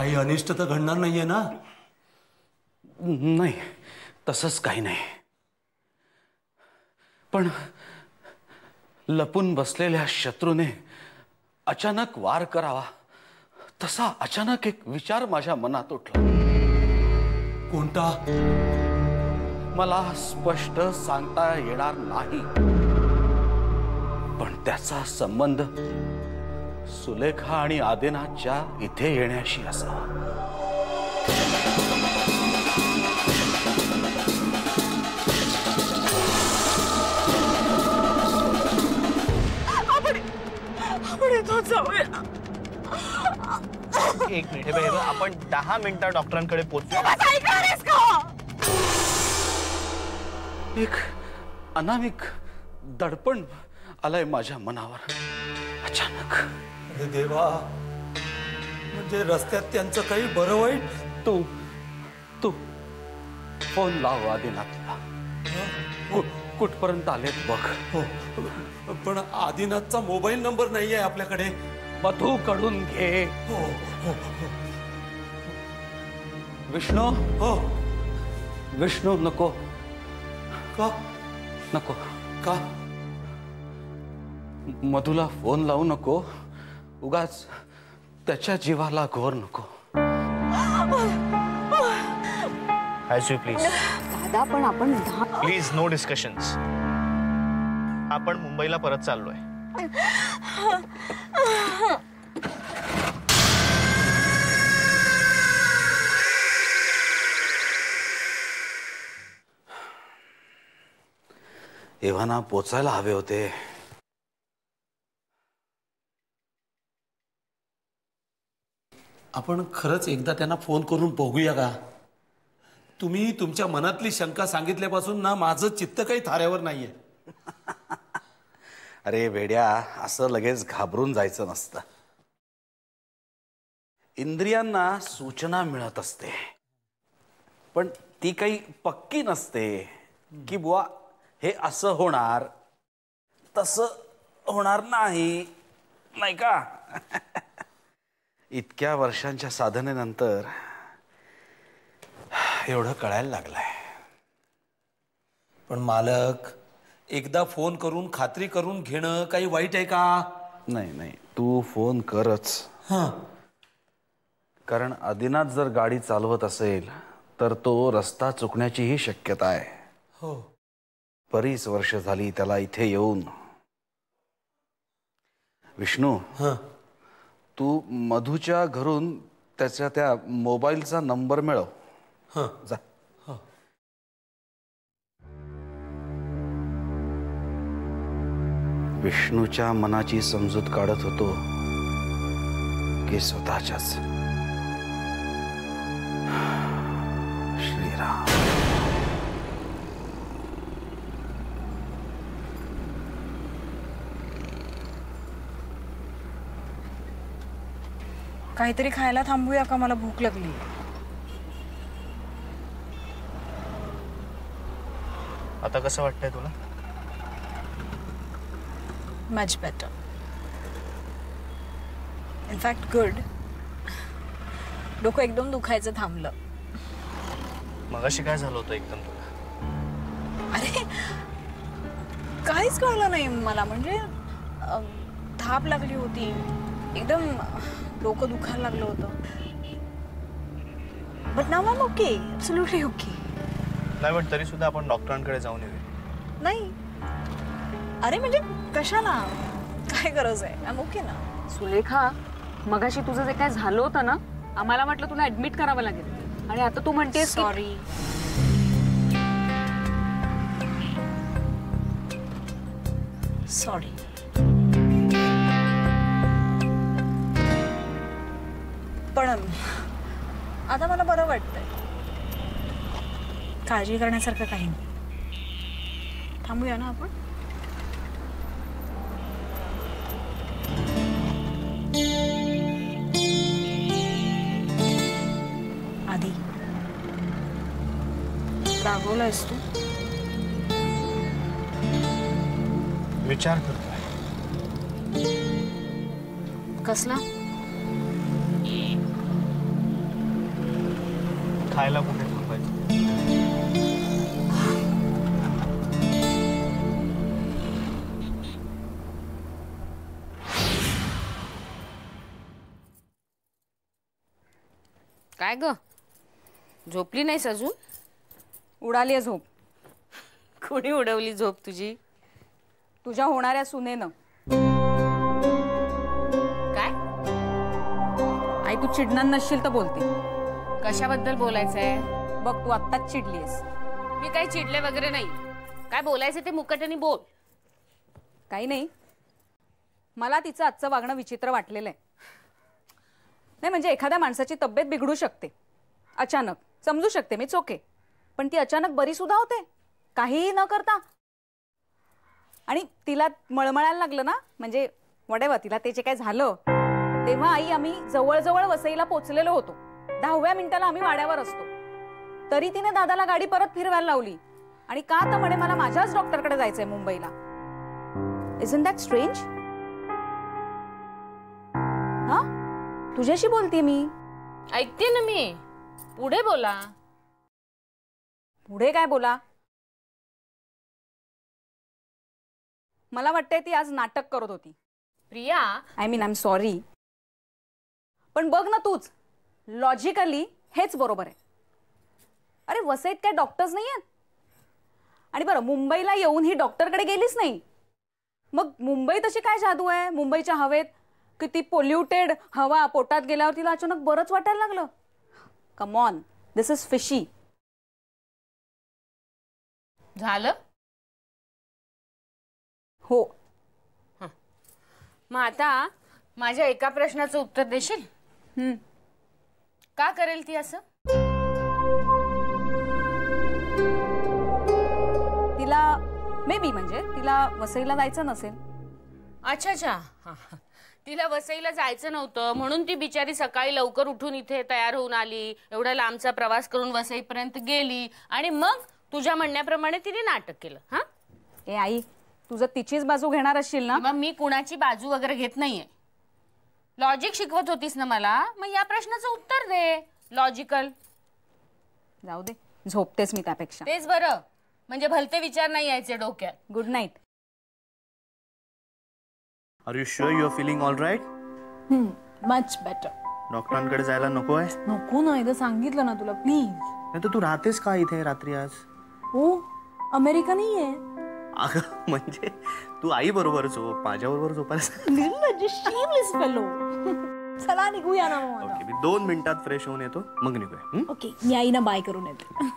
काही अनिष्ट तर घडणार नाहीये ना? नाही, तसंच काही नाही. पण लपून बसलेल्या शत्रूने अचानक वार करावा तसा अचानक एक विचार माझ्या मनात उठला. कोणता? मला स्पष्ट सांगता येणार नाही, पण त्याचा संबंध सुलेखा आणि आदिनाथच्या इथे येण्याशी असावा. एक मिनिट, हे बघ, आपण 10 मिनिटात डॉक्टरांकडे पोहोचू. एक अनामिक दडपण आलंय माझ्या मनावर अचानक. अरे देवा, म्हणजे रस्त्यात त्यांचं काही बरं वाईट? तू फोन लाव आदिनाथला. कुठपर्यंत आलेत बघ. हो, पण आदिनाथचा मोबाईल नंबर नाहीये आपल्याकडे. मधू कडून घे. हो हो. विष्णू. हो. विष्णू नको. का नको? का? मधूला फोन लावू नको. उगाच त्याच्या जीवाला घोर नको. प्लीज दादा, पण आपण प्लीज नो डिस्कशन्स. आपण मुंबईला परत चाललोय. एव्हाना पोचायला हवे होते. आपण खरंच एकदा त्यांना फोन करून बघूया का? तुम्ही तुमच्या मनातली शंका सांगितल्यापासून ना माझं चित्त काही थाऱ्यावर नाहीये. अरे वेड्या, असं लगेच घाबरून जायचं नसतं. इंद्रियांना सूचना मिळत असते, पण ती काही पक्की नसते की बुवा हे असं होणार तसं होणार नाही, नाही का? इतक्या वर्षांच्या साधनेनंतर एवढं कळायला लागलंय. पण मालक, एकदा फोन करून खात्री करून घेणं काही वाईट आहे का? नाही नाही, तू फोन करच. हां. कारण आदिनाथ जर गाडी चालवत असेल तर तो रस्ता चुकण्याचीही शक्यता आहे. हो. बरीच वर्ष झाली त्याला इथे येऊन. विष्णू, हां. तू मधूच्या घरून त्याच्या त्या मोबाईलचा नंबर मिळव. हां. जा. विष्णूच्या मनाची समजूत काढत होतो की स्वतःच्याच. श्रीराम. काहीतरी खायला थांबूया का? मला भूक लागली. आता कसं वाटतंय तुला? Much better. In fact good. डोकं एकदम दुखायचं थांबलं. मगाशी काय झालं होतं एकदम तुला? अरे काहीच कळलं नाही मला. म्हणजे थाप लागली होती, एकदम डोकं दुखायला लागलं होतं. But now I am okay, absolutely okay. नाही, पण तरी सुद्धा आपण डॉक्टरांकडे जाऊन येऊया. नाही, अरे म्हणजे कशाला? काय गरज आहे? आय एम ओके ना. सुलेखा, मगाशी तुझं जे काय झालं होतं ना, आम्हाला म्हटलं तुला ऍडमिट करावं लागेल, आणि आता तू म्हणतेस सॉरी. सॉरी. पण आता मला बरं वाटतंय. काळजी करण्यासारखं काही नाही. थांबूया ना आपण? आधी रागवलायस तू? विचार करतोय. कसला? खायला कुठे थांबायचं? काय ग, झोपली नाहीस अजून? उडाली आहे झोप. कोणी उडवली झोप तुझी? तुझ्या होणाऱ्या सुनेनं. काय? आई तू चिडणार नसशील तर बोलते. कशाबद्दल बोलायचंय? बघ तू आत्ताच चिडलीस. मी काही चिडले वगैरे नाही. काय बोलायचं ते मुकाट्याने बोल. काही नाही, मला तिचं आजचं वागणं विचित्र वाटलेलं आहे. नाही म्हणजे एखाद्या माणसाची तब्येत बिघडू शकते अचानक, समजू शकते मी, ओके. पण ती अचानक बरी सुद्धा होते काहीही न करता. आणि तिला मळमळायला लागलं ना, म्हणजे वडेवा तिला ते जे काय झालं तेव्हा आई आम्ही जवळजवळ वसईला पोचलेलो होतो. 10व्या मिनिटाला आम्ही वाड्यावर असतो. तरी तिने दादाला गाडी परत फिरवायला लावली. आणि का तर म्हणे मला माझ्याच डॉक्टरकडे जायचंय मुंबईला. Isn't that strange? हा, तुझ्याशी बोलते मी. ऐकते ना मी, पुढे बोला. पुढे काय बोला? मला वाटतंय ती आज नाटक करत होती. Priya, I mean I am sorry, पण बघ ना तूच, लॉजिकली हेच बरोबर आहे. अरे वसईत काय डॉक्टर्स नाही आहेत? आणि बरं मुंबईला येऊन ही डॉक्टरकडे गेलीच नाही. मग मुंबईत अशी काय जादू आहे मुंबईच्या हवेत की ती पोल्युटेड हवा पोटात गेल्यावर तिला अचानक बरंच वाटायला लागलं? Come on, this is fishy. झालं? हो. मग आता माझ्या एका प्रश्नाचं उत्तर देशील? का करेल ती असं? तिला मे बी म्हणजे तिला वसईला जायचं नसेल. अच्छा अच्छा, तिला वसईला जायचं नव्हतं म्हणून ती बिचारी सकाळी लवकर उठून इथे तयार होऊन आली, एवढा लांबचा प्रवास करून वसईपर्यंत गेली आणि मग तुझ्या म्हणण्याप्रमाणे तिने नाटक केलं. हा ए आई, तुझं तिचीच बाजू घेणार असशील ना? मग मी कुणाची बाजू वगैरे घेत नाहीये. लॉजिक शिकवत होतीस ना मला, मग या प्रश्नाचं उत्तर दे लॉजिकल. जाऊ दे, झोपतेस मी त्यापेक्षा. तेच बरं, म्हणजे भलते विचार नाही यायचे डोक्यात. Good night. Are you sure you are feeling all right? Much better. डॉक्टरांकडे जायला नको आहे? नको ना, एकदा सांगितलं ना तुला, प्लीज. नाही तर तू राहतेस का इथे रात्री आज? हो, अमेरिका नाहीये. अगं म्हणजे तू आई बरोबर झोप, माझ्या बरोबर झोपायला. Shameless fellow. चला निघूया ना मग. ओके, मी 2 मिनिटात फ्रेश होऊन येतो, मग निघूया. ओके, मी आईना बाय करून येते.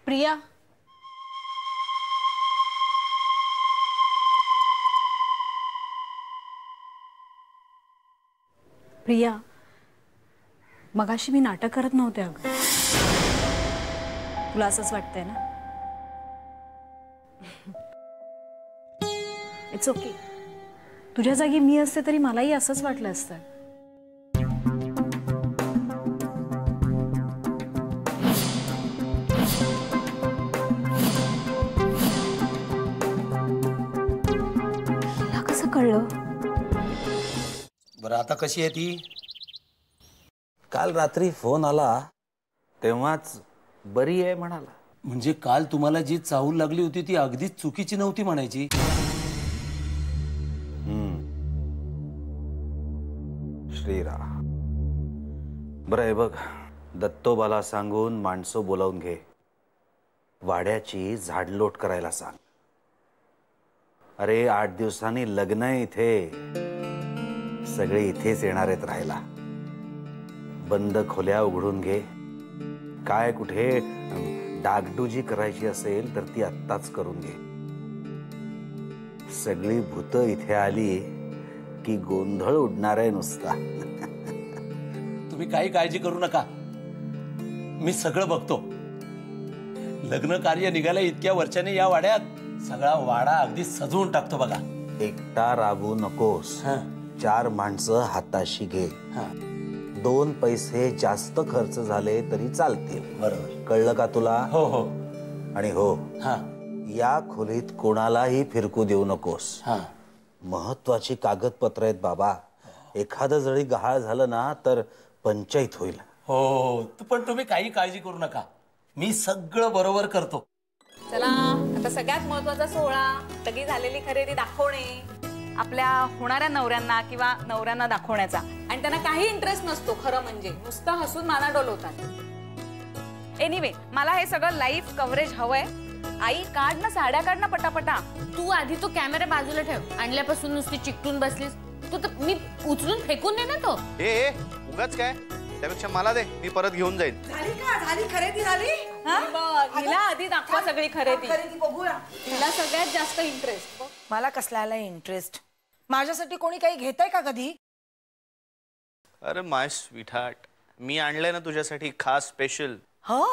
प्रिया, प्रिया, मगाशी मी नाटक करत नव्हते अगं. तुला असंच वाटतंय ना? It's okay. तुझ्या जागी मी असते तरी मलाही असंच वाटलं असतं. तुला कसं कळलं? बरं आता कशी आहे ती? काल रात्री फोन आला तेव्हाच बरी आहे म्हणाला. म्हणजे काल तुम्हाला जी चाहूल लागली होती ती अगदीच चुकीची नव्हती म्हणायची. श्रीराम. बरं आहे बघ, दत्तोबाला सांगून माणसं बोलावून घे, वाड्याची झाडलोट करायला सांग. अरे 8 दिवसांनी लग्न आहे इथे, सगळे इथेच येणार आहेत राहायला. बंद खोल्या उघडून घे. काय कुठे डागडुजी करायची असेल तर ती आत्ताच करून घे. सगळी भूत इथे आली की गोंधळ उडणार आहे नुसता. तुम्ही काही काळजी करू नका, मी सगळं बघतो. लग्न कार्य निघालं इतक्या वर्षाने या वाड्यात, सगळा वाडा अगदी सजवून टाकतो बघा. एकटा राबू नकोस. 4 माणसं हाताशी घे. 2 पैसे जास्त खर्च झाले तरी चालतील. बरोबर, कळलं का तुला? हो हो. आणि हो, हा या खोलीत कोणालाही फिरकू देऊ नकोस. महत्वाची कागदपत्र आहेत बाबा. एखादं जरी गहाळ झालं ना तर पंचायत होईल. हो पण तुम्ही काही काळजी करू नका, मी सगळं बरोबर करतो. चला आता सगळ्यात महत्वाचा सोहळा, सगळी झालेली खरेदी दाखवणे आपल्या होणाऱ्या नवऱ्यांना किंवा नवऱ्यांना दाखवण्याचा. आणि त्यांना काही इंटरेस्ट नसतो खरं म्हणजे, नुसतं हसून माना डोलवतात. एनिवे मला हे सगळं लाईव्ह कव्हरेज हवंय. आई काढ ना साड्या, काढ ना पटापटा. तू आधी तो कॅमेरा बाजूला ठेव. आणल्यापासून नुसती चिकटून बसलीस तू तर मी उचलून फेकून दे ना तो. ए उगाच काय, त्यापेक्षा मला दे, मी परत घेऊन जाईन. झाली का? झाली खरेदी झाली? बघ, हिला आधी दाखवा सगळी खरेदी. खरेदी बघूया. हिला सगळ्यात जास्त इंटरेस्ट. मला कसल्याला इंटरेस्ट? माझ्यासाठी कोणी काही घेतंय का कधी? अरे माय स्वीटहार्ट, मी आणलंय ना तुझ्यासाठी खास स्पेशल. हो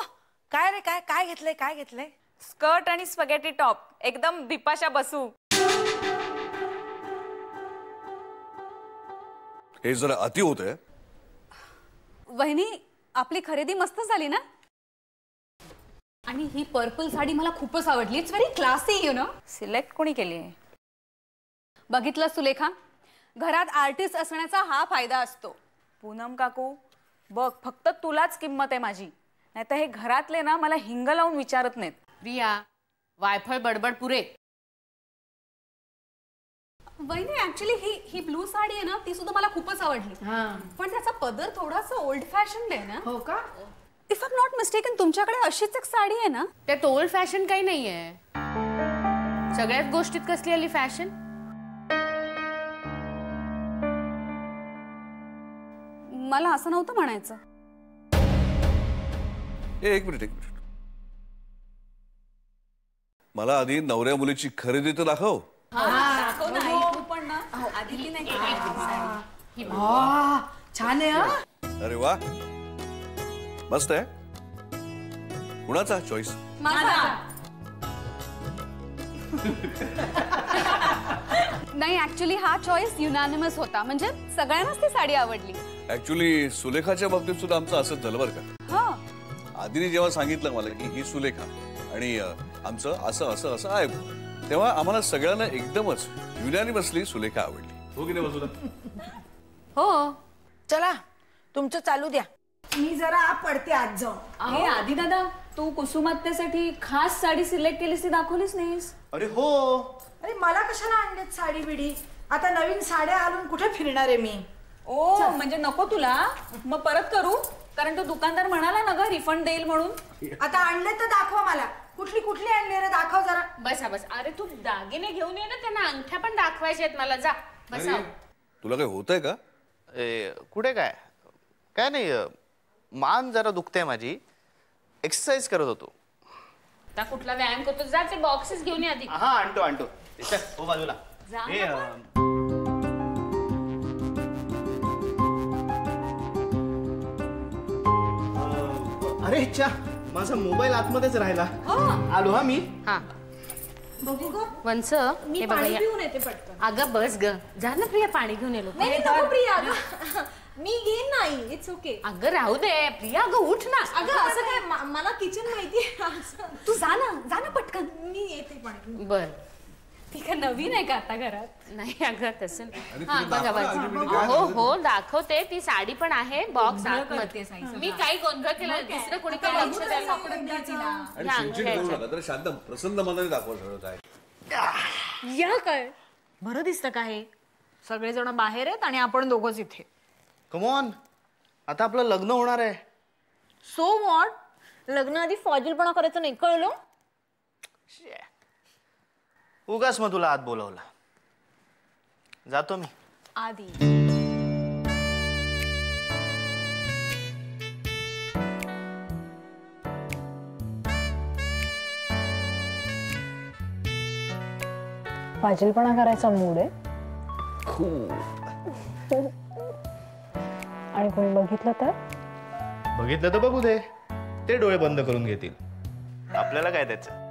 काय रे, काय काय घेतलंय? काय घेतलंय? स्कर्ट आणि स्पगेटी टॉप, एकदम बिपाशा बसू. हे जरा अति होतंय. वहिनी आपली खरेदी मस्त झाली ना. आणि ही पर्पल साडी मला खूपच आवडली. It's very classy you know. Select कोणी केली आहे? बघितलं सुलेखा, घरात आर्टिस्ट असण्याचा हा फायदा असतो. पूनम काकू बघ, फक्त तुलाच किंमत आहे माझी, नाही तर हे घरातले ना मला हिंग लावून विचारत नाहीत. प्रिया, वायफळ बडबड पुरे. वहिनी ऍक्च्युली ही ब्लू साडी आहे ना, ती सुद्धा मला खूपच आवडली. पण त्याचा पदर थोडासा ओल्ड फॅशन आहे ना. हो का? If I am not mistaken तुमच्याकडे अशीच एक साडी आहे ना. त्यात ओल्ड फॅशन काही नाहीये. सगळ्याच गोष्टीत कसली आली फॅशन. मला असं नव्हतं म्हणायचं. एक मिनिट. मला आधी नवऱ्या मुलीची खरेदी तर दाखव. छान आहे. हा अरे वा, मस्त आहे. कुणाचा चॉईस? नाही ऍक्च्युली हा चॉईस युनानिमस होता. म्हणजे सगळ्यांनाच ती साडी आवडली. ऍक्च्युली सुलेखाच्या बाबतीत सुद्धा आमचं असंच झालं बरं का. हा आधीने जेव्हा सांगितलं मला की ही सुलेखा आणि आमचं असं असं असं आहे, तेव्हा आम्हाला सगळ्यांना एकदमच युनानिमसली सुलेखा आवडली. हो की नाही वसुधा? हो चला तुमचं चालू द्या, मी जरा पडते आज जाऊन. हे आधी दादा, तू कुसुमात्यासाठी खास साडी सिलेक्ट केलीस ती दाखवलीस नाहीस. अरे हो, अरे मला कशाला आणलेत साडी बिडी? आता नवीन साड्या घालून कुठे फिरणार आहे मी? ओ म्हणजे नको तुला, मग परत करू, कारण तो दुकानदार म्हणाला ना ग रिफंड देईल म्हणून. आता आणले तर दाखवा मला. कुठली कुठली आणली रे, दाखव जरा. बसा बस. अरे तू दागिने घेऊन ये ना, त्यांना अंगठ्या पण दाखवायचे आहेत मला. जा बसा. तुला काय होतंय का? कुठे काय काय नाही, मान जरा दुखते माझी, एक्सरसाइज करत होतो. आता कुठला व्यायाम करतो? जा ते बॉक्सेस घेऊन ये आधी. हा आणतो. हो बाजूला. अरे चा, माझा मोबाईल आतमध्येच राहिला. आलो हा मी. हा बघू ग. वंच मी हे बघा पाणी या. पिऊन येते पटकन. अगं बस ग, जा ना प्रिया, पाणी घेऊन येलो. नाही नको प्रिया, मी घेईन नाही. It's okay. अगं राहू दे प्रिया, अगं उठ ना. अगं असं काय, मला किचन माहिती. तू जा ना पटकन. मी येते पाणी. बर. ती काय नवीन आहे का आता घरात? नाही अगं तसं. हा बघा बघा. हो दाखवते. ती साडी पण आहे, बॉक्स आतमध्ये. मी काही गोंधळ केला दुसरं कोणी काय लक्ष द्यायला नको. आणि चिडचिड करू नका, तर शांत प्रसन्न मनाने दाखवा सगळं काय. या काय बरं दिसतं का हे? सगळेजण बाहेर आहेत आणि आपण दोघंच इथे. कम ऑन, आता आपलं लग्न होणार आहे. So what? लग्न आधी फॉजिलपणा करायचं नाही, कळलं? उगाच मग तुला आत बोलवलं. जातो मी. आधी फाजीलपणा करायचा मूड आहे. आणि कोणी बघितलं तर? बघितलं तर बघू दे, ते डोळे बंद करून घेतील. आपल्याला काय त्याचं.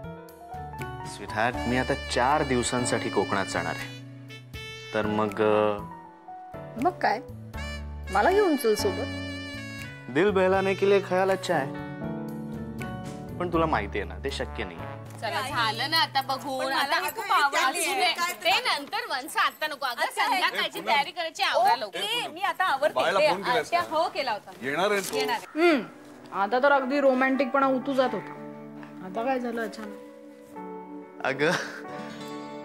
स्वीटहार्ट, मी आता 4 दिवसांसाठी कोकणात जाणार आहे. तर मग काय मला घेऊन चल सोबत. दिल बहलाने के लिए ख्याल अच्छा है, पण तुला माहिती आहे ना ते शक्य नाही. चला झालं ना आता बघून. आता खूप आवडली. असू दे. ते नंतर वंश आता नको. अगं संध्याकाळची तयारी करायची आवरा लवकर. मी आता आवडते. बाळाला फोन केलास त्या का? हो केला होता. येणार आहे तो. आता तर अगदी रोमॅन्टिकपणा उतू जात होता. आता काय झालं अचानक? अगं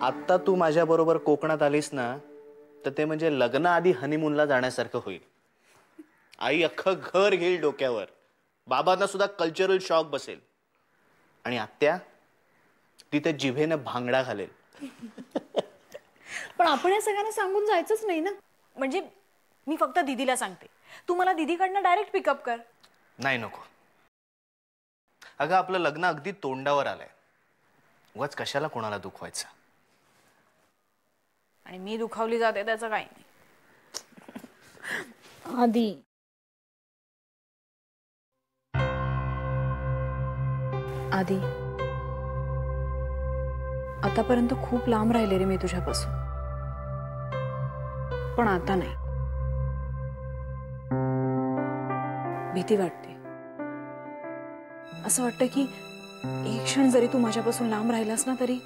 आत्ता तू माझ्या बरोबर कोकणात आलीस ना, तर ते म्हणजे लग्नाआधी हनीमूनला जाण्यासारखं होईल. आई अख्खं घर घेईल डोक्यावर. बाबांना सुद्धा कल्चरल शॉक बसेल. आणि आत्या तिथे जिभेनं भांगडा घालेल. पण आपण या सगळ्यांना सांगून जायचंच नाही ना. म्हणजे मी फक्त दीदीला सांगते, तू मला दीदीकडनं डायरेक्ट पिकअप कर. नाही नको. अगं आपलं लग्न अगदी तोंडावर आलंय. उगाच कशाला कोणाला दुखवायचं. आणि मी दुखावली जाते त्याचं काही नाही. आधी आधी आतापर्यंत खूप लांब राहिले रे मी तुझ्यापासून, पण आता नाही. भीती वाटते. असं वाटतं की एक क्षण जरी तू माझ्यापासून लांब राहिलास ना तरी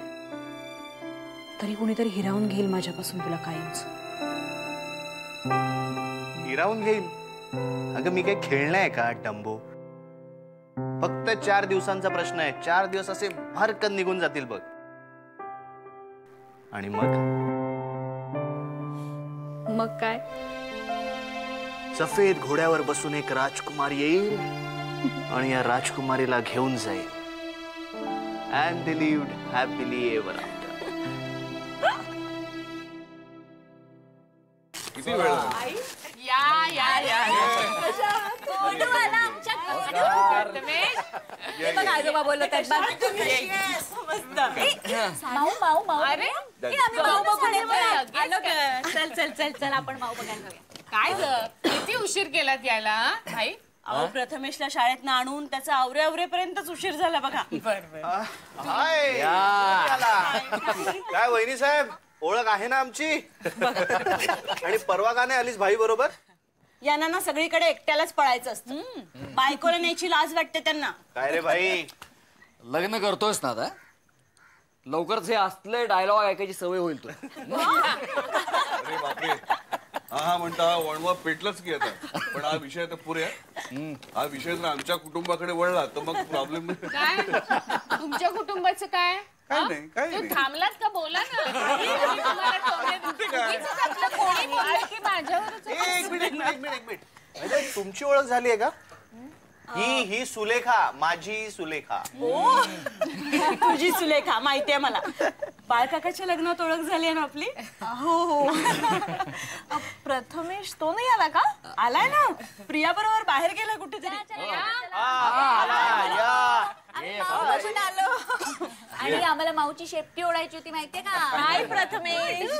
कोणीतरी हिरावून घेईल माझ्यापासून तुला कायमच. हिरावून घेईल? अगं मी काही खेळणं आहे का डंबो? फक्त 4 दिवसांचा प्रश्न आहे. 4 दिवस असे भरकन निघून जातील बघ. आणि मग काय? सफेद घोड्यावर बसून एक राजकुमार येईल आणि या राजकुमारीला घेऊन जाईल. And they lived happily ever after. किती वेळ झाला? आजोबा बोलत आहेत. चल आपण माऊ बघायला जाऊया. काय ग किती उशीर केलात यायला आई? अहो प्रथमेशला शाळेत आणून त्याचा आवरेपर्यंतच उशीर झाला बघा. काय वहिनी साहेब, ओळख आहे ना आमची? आणि परवा का नाही आलीस भाई बरोबर? यांना ना सगळीकडे एकट्यालाच पळायचं असतं. बायकोला न्यायची लाज वाटते त्यांना. काय रे भाई, लग्न करतोयस ना आता? लवकरच हे असले डायलॉग ऐकायची सवय होईल तुला. अरे बापरे, हा म्हणता वणवा पेटलंच की आता. पण हा विषय तर पुरे आहे. हा विषय जर आमच्या कुटुंबाकडे वळला तर मग प्रॉब्लेम नाही. काय तुमच्या कुटुंबाचं काय? काय नाही, काय तू नाही. थांबलात का? बोला ना. माझ्यावरच एक मिनिट. अरे, तुमची ओळख झाली आहे का? ही सुलेखा, माझी सुलेखा. तुझी सुलेखा माहितीये मला. बाळकाकाच्या लग्नात ओळख झाली आहे ना आपली. हो. प्रथमेश तो नाही आला का? आलाय ना, प्रिया बरोबर बाहेर गेला कुठेतरी. आणि आम्हाला माऊची शेपटी ओढायची होती माहितीये का? काय प्रथमेश?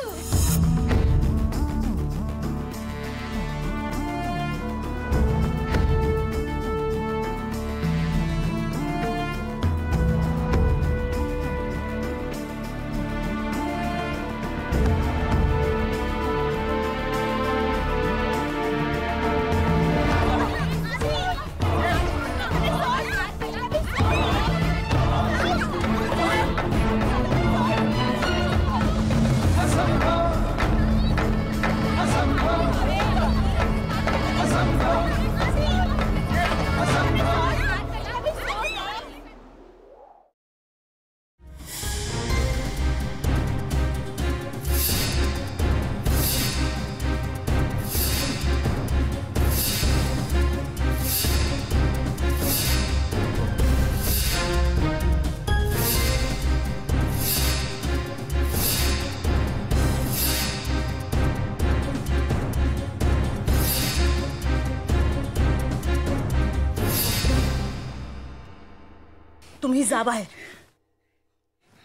तुम्ही जा बाहेर,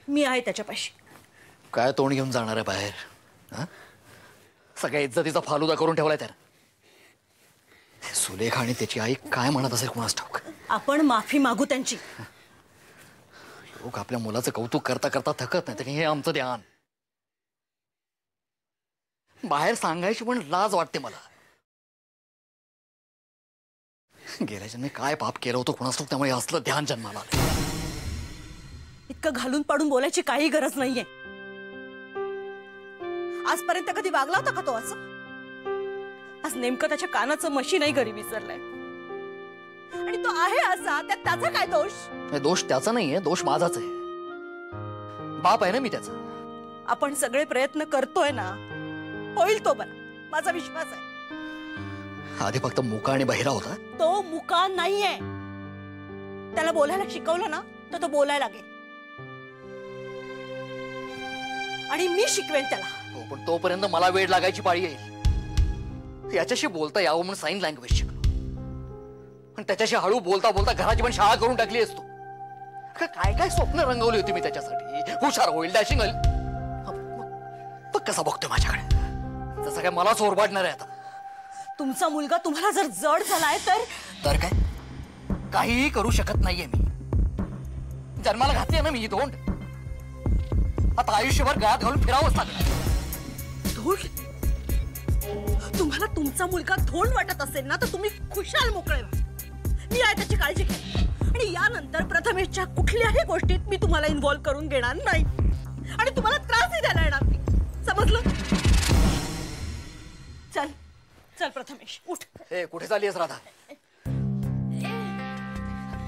मी आहे त्याच्यापाशी. काय तोंड घेऊन जाणार आहे बाहेर? सगळ्या इज्जतीचा फालुदा करून ठेवलाय त्यानं. सुलेखा आणि त्याची आई काय म्हणत असेल कोणास ठाऊक. आपण माफी मागू त्यांची. लोक आपल्या मुलाचं कौतुक करता करता थकत नाही, तरी हे आमचं ध्यान. बाहेर सांगायची पण लाज वाटते मला. गेल्या जन्मी काय पाप केलं होतं कोणास ठाऊक, त्यामुळे असलं ध्यान जन्माला आलं. इतकं घालून पाडून बोलायची काही गरज नाहीये. आजपर्यंत कधी वागला होता का तो असं? आज नेमकं त्याच्या कानाचं मशीनही घरी विसरलंय. आणि तो आहे असा, त्यात त्याचा काय दोष? दोष त्याचा नाहीये, दोष माझाच आहे. बाप आहे ना मी त्याचा. आपण सगळे प्रयत्न करतोय ना, होईल तो बरा, माझा विश्वास आहे. आधी फक्त मुका आणि बहिरा होता. तो मुका नाहीये. त्याला बोलायला शिकवलं ना तर तो बोलायला लागेल. आणि मी शिकवेन त्याला. हो, पण तोपर्यंत मला वेळ लागायची पाळी येईल. याच्याशी बोलता यावं म्हणून साइन लँग्वेज शिकलो, पण त्याच्याशी हळू बोलता बोलता घराची पण शाळा करून टाकली असतो. काय काय स्वप्न रंगवली होती मी त्याच्यासाठी. हुशार होईल, डॅशिंग होईल. मग कसा बघतोय माझ्याकडे, तसं काय मला चोरबाडणार आहे आता. तुमचा मुलगा तुम्हाला जर जड झालाय तर काय काहीही करू शकत नाहीये मी. जन्माला घातली ना मी ही धोंड. आता आयुष्यभर गळ्यात घालून फिरावंच लागलं. धोंड? तुम्हाला तुमचा मुलगा धोंड वाटत असेल ना तर तुम्ही खुशाल मोकळे व्हा. मी आहे त्याची काळजी घे. आणि यानंतर प्रथमेशच्या कुठल्याही गोष्टीत मी तुम्हाला इन्व्हॉल्व करून घेणार नाही. आणि तुम्हाला त्रासही द्यायला येणार नाही. समजलं? चल चल प्रथमेश, उठ. ए, कुठे चाललीस राधा?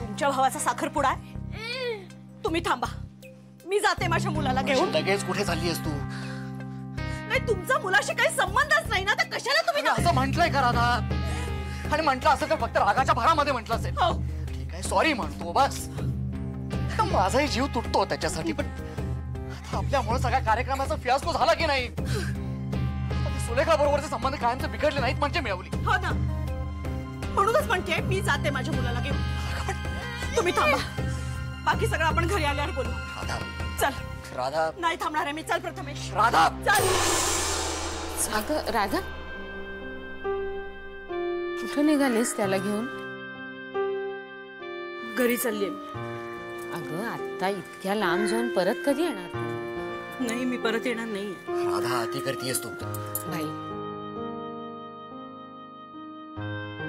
तुमच्या भावाचा साखरपुडा आहे, तुम्ही थांबा. मी जाते माझ्या मुलाला घेऊन. लगेच कुठे चाललीस तू? नाही, तुमचा मुलाशी काही संबंधच नाही ना, तर कशाला तुम्ही असं म्हटलंय का राधा? आणि म्हटलं असं तर फक्त रागाच्या भरामध्ये म्हटलं असेल. हो ठीक आहे, सॉरी म्हणतो बस. माझाही जीव तुटतो त्याच्यासाठी, पण आता आपल्यामुळे सगळ्या कार्यक्रमाचा फियास्को झाला की नाही. सुलेखा बरोबरचे संबंध कायमचे बिघडले नाहीत म्हणजे मिळवली. हो ना, म्हणूनच म्हणते मी जाते माझ्या मुलाला घेऊन. तुम्ही थांबा, बाकी सगळं आपण घरी आल्यावर बोलू. राधा चल. राधा नाही थांबणार आहे मी. चल प्रथमेश. राधा चल. अगं राधा, कुठे निघालीस त्याला घेऊन? घरी चालली मी. अगं आता इतक्या लांब जाऊन परत कधी येणार? नाही, मी परत येणार नाहीये. राधा ती करतीयस तू. बाई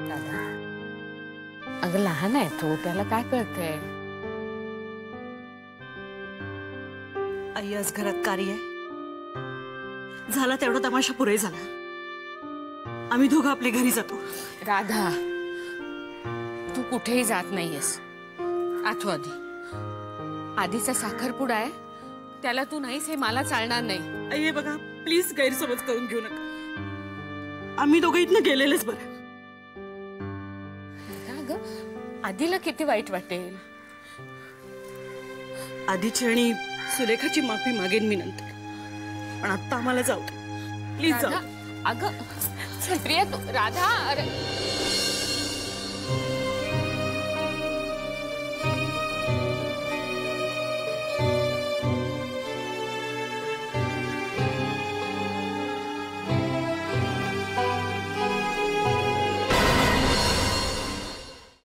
राधा, अगं लहान आहे तो, त्याला काय कळतंय? आई आज घरात कार्य आहे. झाला तेवढा तमाशा पुरे झाला. आम्ही दोघं आपल्या घरी जातो. राधा, तू कुठेही जात नाहीयेस. आठव आधी, आधीचा साखरपुडा आहे, त्याला तू नाहीस हे मला चालणार नाही. आई हे बघा, प्लीज गैरसमज करून घेऊ नका. आम्ही दोघं इथनं गेलेलेच बरं. अगं आधीला किती वाईट वाटेल. आधीची आणि सुलेखाची माफी मागेन मी नंतर, पण आता आम्हाला जाऊ. प्लीज जाऊ. अगं प्रिया, तू राधा, अरे